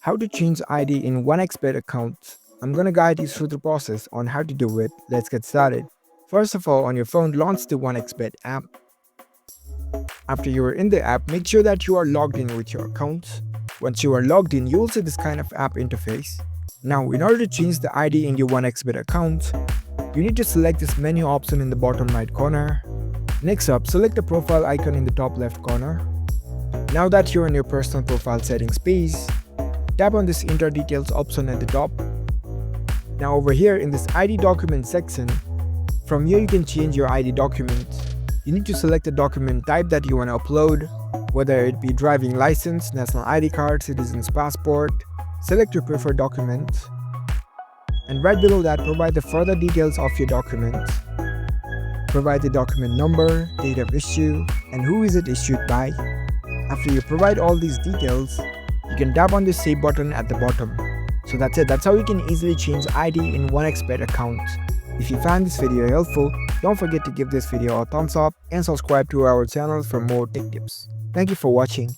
How to change ID in OneXBet account. I'm gonna guide you through the process on how to do it. Let's get started. First of all, on your phone, launch the OneXBet app. After you are in the app, make sure that you are logged in with your account. Once you are logged in, you will see this kind of app interface. Now, in order to change the ID in your OneXBet account, you need to select this menu option in the bottom right corner. Next up, select the profile icon in the top left corner. Now that you're in your personal profile settings page, tap on this Enter Details option at the top. Now over here in this ID document section, from here you can change your ID document. You need to select the document type that you want to upload, whether it be driving license, national ID card, citizen's passport. Select your preferred document. And right below that, provide the further details of your document. Provide the document number, date of issue, and who is it issued by. After you provide all these details, you can tap on the Save button at the bottom. So that's it. That's how you can easily change ID in OneXBet account. If you found this video helpful, don't forget to give this video a thumbs up and subscribe to our channel for more tech tips. Thank you for watching.